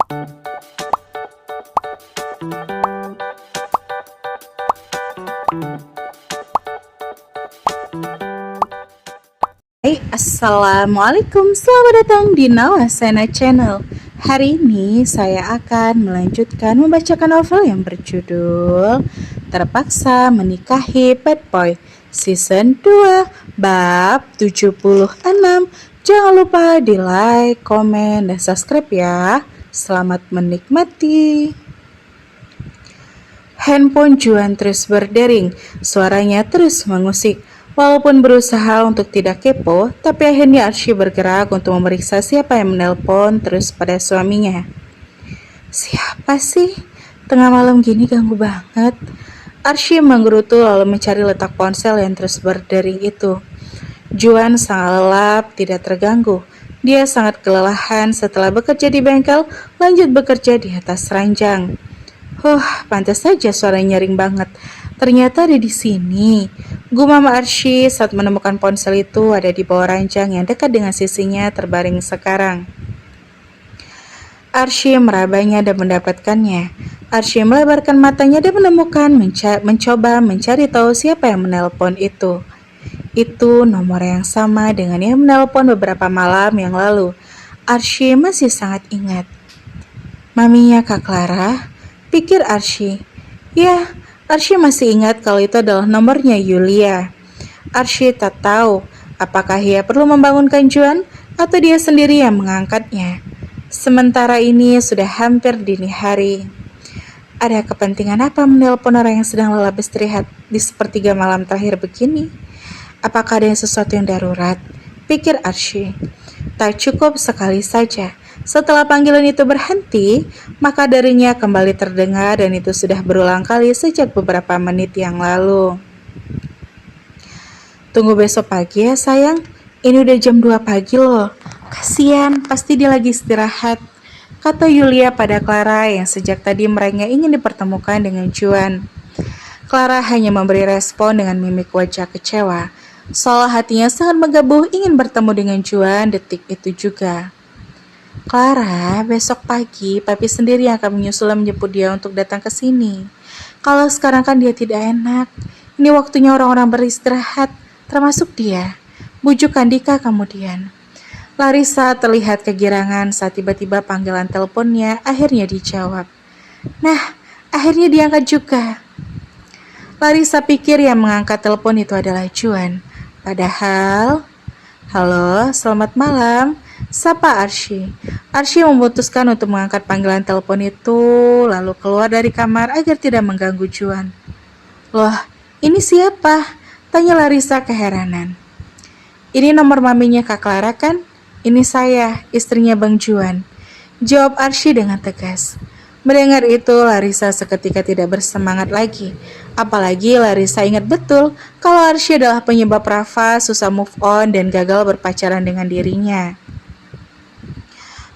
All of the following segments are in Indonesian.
Hai, Assalamualaikum, selamat datang di Nawasena Channel. Hari ini saya akan melanjutkan membacakan novel yang berjudul Terpaksa Menikahi Bad Boy Season 2 Bab 76. Jangan lupa di like, komen, dan subscribe ya. Selamat menikmati. Handphone Juan terus berdering, suaranya terus mengusik. Walaupun berusaha untuk tidak kepo, tapi akhirnya Arsy bergerak untuk memeriksa siapa yang menelpon terus pada suaminya. Siapa sih? Tengah malam gini ganggu banget. Arsy menggerutu lalu mencari letak ponsel yang terus berdering itu. Juan sangat lelap, tidak terganggu. Dia sangat kelelahan setelah bekerja di bengkel, lanjut bekerja di atas ranjang. Pantas saja suaranya nyaring banget. Ternyata ada di sini. Gumam Arsy saat menemukan ponsel itu ada di bawah ranjang yang dekat dengan sisinya terbaring sekarang. Arsy merabanya dan mendapatkannya. Arsy melebarkan matanya dan menemukan mencoba mencari tahu siapa yang menelpon itu. Itu nomor yang sama dengan yang menelpon beberapa malam yang lalu. Arsy masih sangat ingat. Maminya Kak Clara, pikir Arsy. Ya, Arsy masih ingat kalau itu adalah nomornya Yulia. Arsy tak tahu apakah ia perlu membangunkan Juan atau dia sendiri yang mengangkatnya. Sementara ini sudah hampir dini hari. Ada kepentingan apa menelpon orang yang sedang lelah beristirahat di sepertiga malam terakhir begini? Apakah ada sesuatu yang darurat? Pikir Arsy. Tak cukup sekali saja. Setelah panggilan itu berhenti, maka darinya kembali terdengar dan itu sudah berulang kali sejak beberapa menit yang lalu. Tunggu besok pagi ya sayang, ini udah jam 2 pagi loh. Kasian, pasti dia lagi istirahat, kata Yulia pada Clara yang sejak tadi mereka ingin dipertemukan dengan Juan. Clara hanya memberi respon dengan mimik wajah kecewa, seolah hatinya sangat menggebu ingin bertemu dengan Juan detik itu juga. Clara, besok pagi papi sendiri yang akan menyusul dan menjemput dia untuk datang ke sini. Kalau sekarang kan dia tidak enak. Ini waktunya orang-orang beristirahat, termasuk dia. Bujuk Andika kemudian. Larissa terlihat kegirangan saat tiba-tiba panggilan teleponnya akhirnya dijawab. Nah, akhirnya diangkat juga. Larissa pikir yang mengangkat telepon itu adalah Juan. Padahal, halo, selamat malam. Sapa Arsy. Arsy memutuskan untuk mengangkat panggilan telepon itu, lalu keluar dari kamar agar tidak mengganggu Juan. Loh, ini siapa? Tanya Larissa keheranan. Ini nomor maminya Kak Clara kan? Ini saya, istrinya Bang Juan. Jawab Arsy dengan tegas. Mendengar itu, Larissa seketika tidak bersemangat lagi. Apalagi Larissa ingat betul kalau Arsy adalah penyebab Rafa susah move on dan gagal berpacaran dengan dirinya.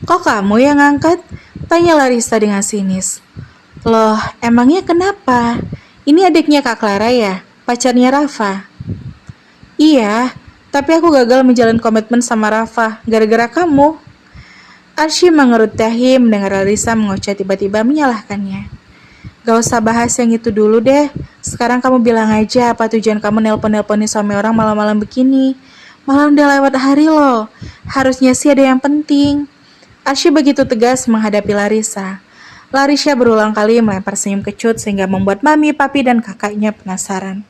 Kok kamu yang ngangkat? Tanya Larissa dengan sinis. Loh, emangnya kenapa? Ini adiknya Kak Clara ya? Pacarnya Rafa? Iya, tapi aku gagal menjalin komitmen sama Rafa gara-gara kamu. Arsy mengerut dahi mendengar Larissa mengoceh tiba-tiba menyalahkannya. Gak usah bahas yang itu dulu deh. Sekarang kamu bilang aja apa tujuan kamu nelpon-nelponin suami orang malam-malam begini. Malam udah lewat hari loh. Harusnya sih ada yang penting. Arsy begitu tegas menghadapi Larissa. Larissa berulang kali melempar senyum kecut sehingga membuat mami, papi, dan kakaknya penasaran.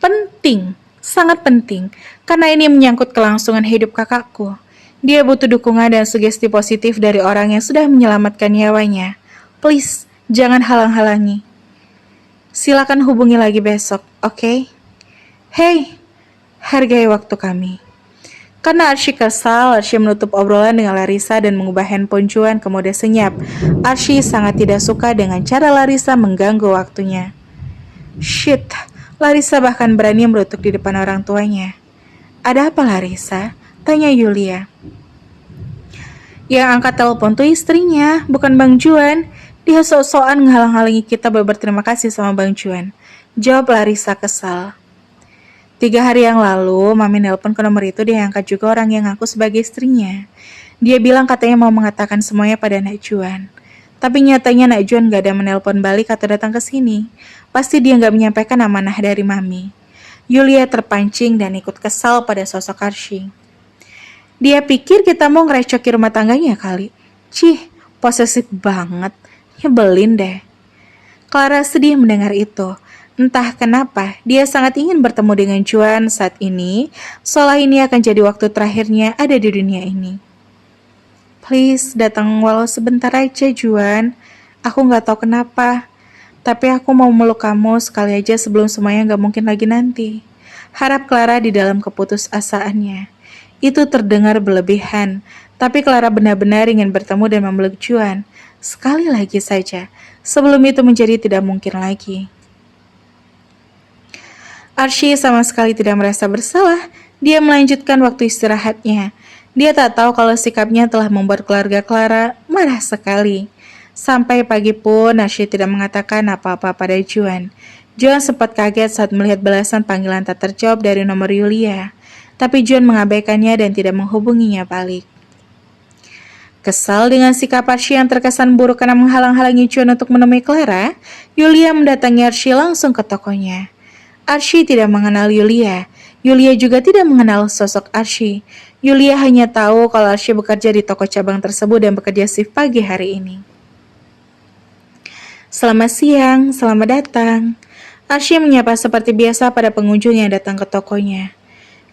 Penting, sangat penting, karena ini menyangkut kelangsungan hidup kakakku. Dia butuh dukungan dan sugesti positif dari orang yang sudah menyelamatkan nyawanya. Please, jangan halang-halangi. Silakan hubungi lagi besok, oke? Hey, hargai waktu kami. Karena Arsy kesal, Arsy menutup obrolan dengan Larissa dan mengubah handphone Juan ke mode senyap. Arsy sangat tidak suka dengan cara Larissa mengganggu waktunya. Shit, Larissa bahkan berani merutuk di depan orang tuanya. Ada apa Larissa? Tanya Yulia. Yang angkat telepon tuh istrinya, bukan Bang Juan. Dia sok-sokan menghalang-halangi kita berterima kasih sama Bang Juan. Jawab Larissa kesal. 3 hari yang lalu, Mami nelpon ke nomor itu, dia angkat juga orang yang ngaku sebagai istrinya. Dia bilang katanya mau mengatakan semuanya pada Nak Juan. Tapi nyatanya Nak Juan gak ada menelpon balik atau datang ke sini. Pasti dia gak menyampaikan amanah dari Mami. Yulia terpancing dan ikut kesal pada sosok Arsy. Dia pikir kita mau ngerecoki rumah tangganya kali. Cih, posesif banget. Nyebelin deh. Clara sedih mendengar itu. Entah kenapa, dia sangat ingin bertemu dengan Juan saat ini, seolah ini akan jadi waktu terakhirnya ada di dunia ini. Please, datang walau sebentar aja, Juan. Aku gak tahu kenapa. Tapi aku mau meluk kamu sekali aja sebelum semuanya gak mungkin lagi nanti. Harap Clara di dalam keputusasaannya. Itu terdengar berlebihan, tapi Clara benar-benar ingin bertemu dan memeluk Juan. Sekali lagi saja, sebelum itu menjadi tidak mungkin lagi. Arsy sama sekali tidak merasa bersalah. Dia melanjutkan waktu istirahatnya. Dia tak tahu kalau sikapnya telah membuat keluarga Clara marah sekali. Sampai pagi pun Arsy tidak mengatakan apa-apa pada Juan. Juan sempat kaget saat melihat belasan panggilan tak terjawab dari nomor Yulia. Tapi Juan mengabaikannya dan tidak menghubunginya balik. Kesal dengan sikap Arsy yang terkesan buruk karena menghalang-halangi Juan untuk menemui Clara, Yulia mendatangi Arsy langsung ke tokonya. Arsy tidak mengenal Yulia. Yulia juga tidak mengenal sosok Arsy. Yulia hanya tahu kalau Arsy bekerja di toko cabang tersebut dan bekerja shift pagi hari ini. Selamat siang, selamat datang. Arsy menyapa seperti biasa pada pengunjung yang datang ke tokonya.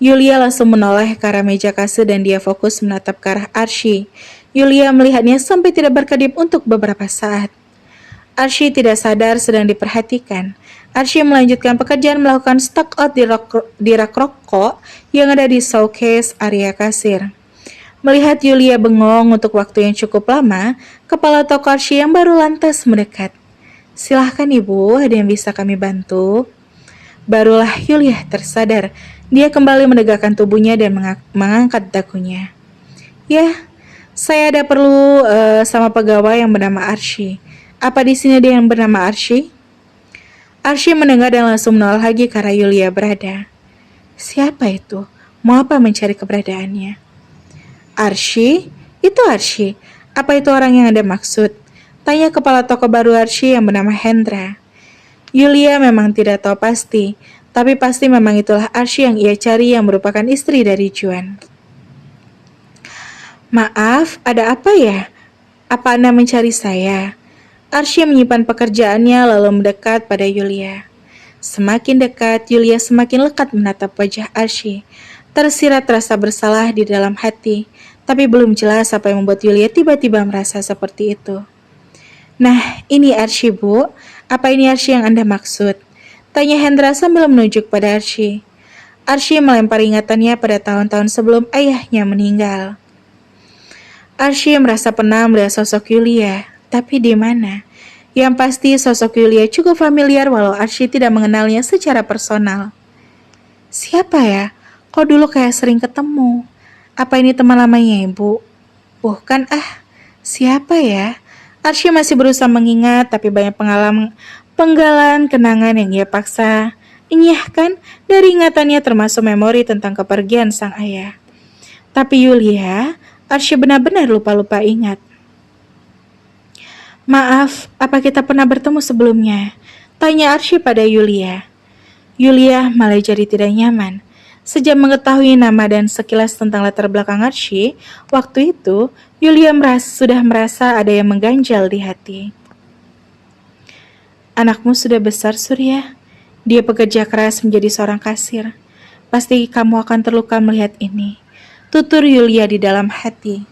Yulia langsung menoleh ke arah meja kasir dan dia fokus menatap ke arah Arsy. Yulia melihatnya sampai tidak berkedip untuk beberapa saat. Arsy tidak sadar sedang diperhatikan. Arsy melanjutkan pekerjaan melakukan stock out di rak rokok yang ada di showcase area kasir. Melihat Yulia bengong untuk waktu yang cukup lama, kepala toko Arsy yang baru lantas mendekat. Silahkan ibu, ada yang bisa kami bantu? Barulah Yulia tersadar. Dia kembali menegakkan tubuhnya dan mengangkat dagunya. Ya, saya ada perlu sama pegawai yang bernama Arsy. Apa di sini ada yang bernama Arsy? Arsy mendengar dan langsung menoleh lagi ke arah Yulia berada. Siapa itu? Mau apa mencari keberadaannya? Arsy? Itu Arsy. Apa itu orang yang Anda maksud? Tanya kepala toko baru Arsy yang bernama Hendra. Yulia memang tidak tahu pasti, tapi pasti memang itulah Arsy yang ia cari yang merupakan istri dari Juan. Maaf, ada apa ya? Apa Anda mencari saya? Arsy menyimpan pekerjaannya lalu mendekat pada Yulia. Semakin dekat, Yulia semakin lekat menatap wajah Arsy. Tersirat rasa bersalah di dalam hati, tapi belum jelas apa yang membuat Yulia tiba-tiba merasa seperti itu. Nah, ini Arsy, Bu. Apa ini Arsy yang Anda maksud? Tanya Hendra sambil menunjuk pada Arsy. Arsy melempar ingatannya pada tahun-tahun sebelum ayahnya meninggal. Arsy merasa pernah melihat sosok Yulia. Tapi di mana? Yang pasti sosok Yulia cukup familiar walau Arsy tidak mengenalnya secara personal. Siapa ya? Kok dulu kayak sering ketemu? Apa ini teman lamanya ibu? Bukan siapa ya? Arsy masih berusaha mengingat tapi banyak penggalan kenangan yang ia paksa enyahkan dari ingatannya termasuk memori tentang kepergian sang ayah. Tapi Yulia, Arsy benar-benar lupa-lupa ingat. Maaf, apa kita pernah bertemu sebelumnya? Tanya Arsy pada Yulia. Yulia malah jadi tidak nyaman. Sejak mengetahui nama dan sekilas tentang latar belakang Arsy, waktu itu Yulia sudah merasa ada yang mengganjal di hati. Anakmu sudah besar, Surya. Dia bekerja keras menjadi seorang kasir. Pasti kamu akan terluka melihat ini. Tutur Yulia di dalam hati.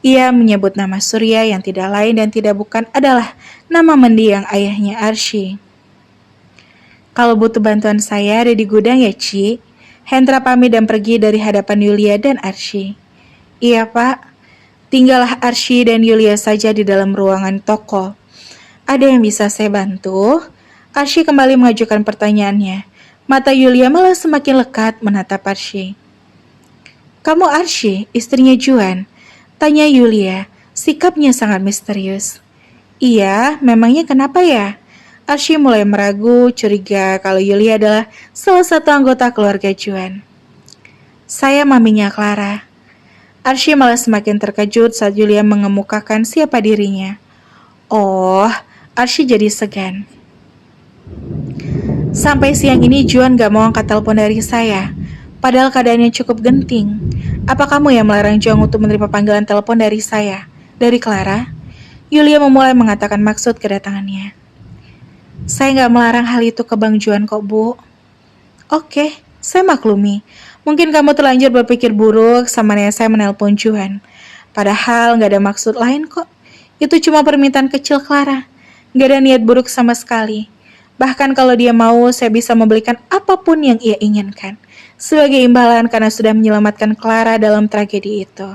Ia menyebut nama Surya yang tidak lain dan tidak bukan adalah nama mendiang ayahnya Arsy. Kalau butuh bantuan saya ada di gudang ya, Ci. Hendra pamit dan pergi dari hadapan Yulia dan Arsy. Iya, Pak. Tinggallah Arsy dan Yulia saja di dalam ruangan toko. Ada yang bisa saya bantu? Arsy kembali mengajukan pertanyaannya. Mata Yulia malah semakin lekat menatap Arsy. Kamu Arsy, istrinya Juan? Tanya Yulia, sikapnya sangat misterius. Iya, memangnya kenapa ya? Arsy mulai meragu, curiga kalau Yulia adalah salah satu anggota keluarga Juan. Saya maminya Clara. Archie malah semakin terkejut saat Julia mengemukakan siapa dirinya. Oh, Archie jadi segan. Sampai siang ini Juan gak mau angkat telepon dari saya. Padahal keadaannya cukup genting. Apa kamu yang melarang Juan untuk menerima panggilan telepon dari saya? Dari Clara? Yulia memulai mengatakan maksud kedatangannya. Saya gak melarang hal itu ke Bang Juan kok, Bu. Oke, saya maklumi. Mungkin kamu terlanjur berpikir buruk sama saya menelpon Juan. Padahal gak ada maksud lain kok. Itu cuma permintaan kecil Clara. Gak ada niat buruk sama sekali. Bahkan kalau dia mau, saya bisa membelikan apapun yang ia inginkan. Sebagai imbalan karena sudah menyelamatkan Clara dalam tragedi itu.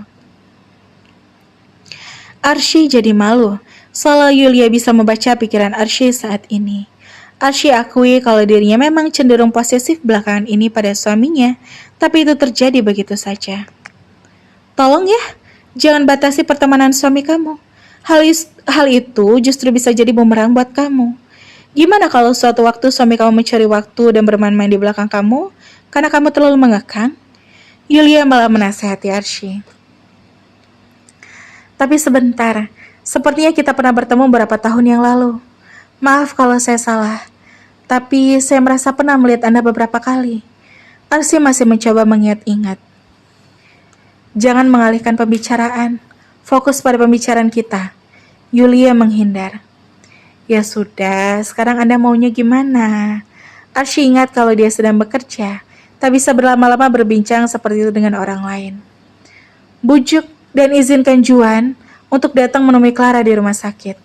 Archie jadi malu. Soalnya Yulia bisa membaca pikiran Archie saat ini. Archie akui kalau dirinya memang cenderung posesif belakangan ini pada suaminya. Tapi itu terjadi begitu saja. Tolong ya, jangan batasi pertemanan suami kamu. Hal itu justru bisa jadi bumerang buat kamu. Gimana kalau suatu waktu suami kamu mencari waktu dan bermain-main di belakang kamu karena kamu terlalu mengekang? Yulia malah menasehati Archie. Tapi sebentar, sepertinya kita pernah bertemu beberapa tahun yang lalu. Maaf kalau saya salah, tapi saya merasa pernah melihat Anda beberapa kali. Archie masih mencoba mengingat-ingat. Jangan mengalihkan pembicaraan, fokus pada pembicaraan kita. Yulia menghindar. Ya sudah, sekarang Anda maunya gimana? Archie ingat kalau dia sedang bekerja, tak bisa berlama-lama berbincang seperti itu dengan orang lain. Bujuk dan izinkan Juan untuk datang menemui Clara di rumah sakit.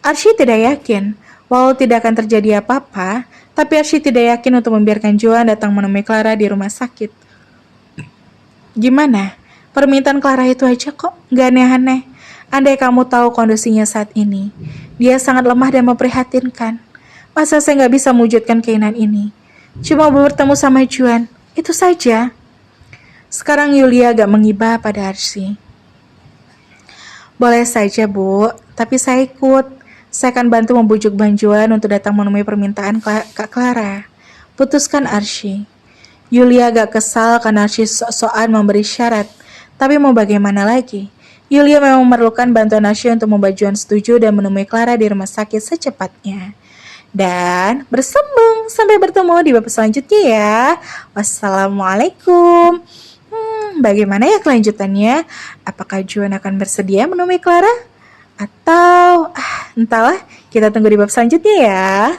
Archie tidak yakin, walau tidak akan terjadi apa-apa, tapi Archie tidak yakin untuk membiarkan Juan datang menemui Clara di rumah sakit. Gimana? Permintaan Clara itu aja kok, gak aneh-aneh. Andai kamu tahu kondisinya saat ini, dia sangat lemah dan memprihatinkan. Masa saya nggak bisa mewujudkan keinginan ini? Cuma bertemu sama Juan, itu saja. Sekarang Yulia agak mengiba pada Archie. Boleh saja, Bu, tapi saya ikut. Saya akan bantu membujuk Bang Juan untuk datang menemui permintaan Kak Clara. Putuskan Archie. Yulia agak kesal karena Archie sok-sokan memberi syarat. Tapi mau bagaimana lagi? Yulia memang memerlukan bantuan Archie untuk membuat Juan setuju dan menemui Clara di rumah sakit secepatnya. Dan bersambung sampai bertemu di bab selanjutnya ya. Wassalamualaikum. Bagaimana ya kelanjutannya? Apakah Juan akan bersedia menemui Clara? Atau entahlah, kita tunggu di bab selanjutnya ya.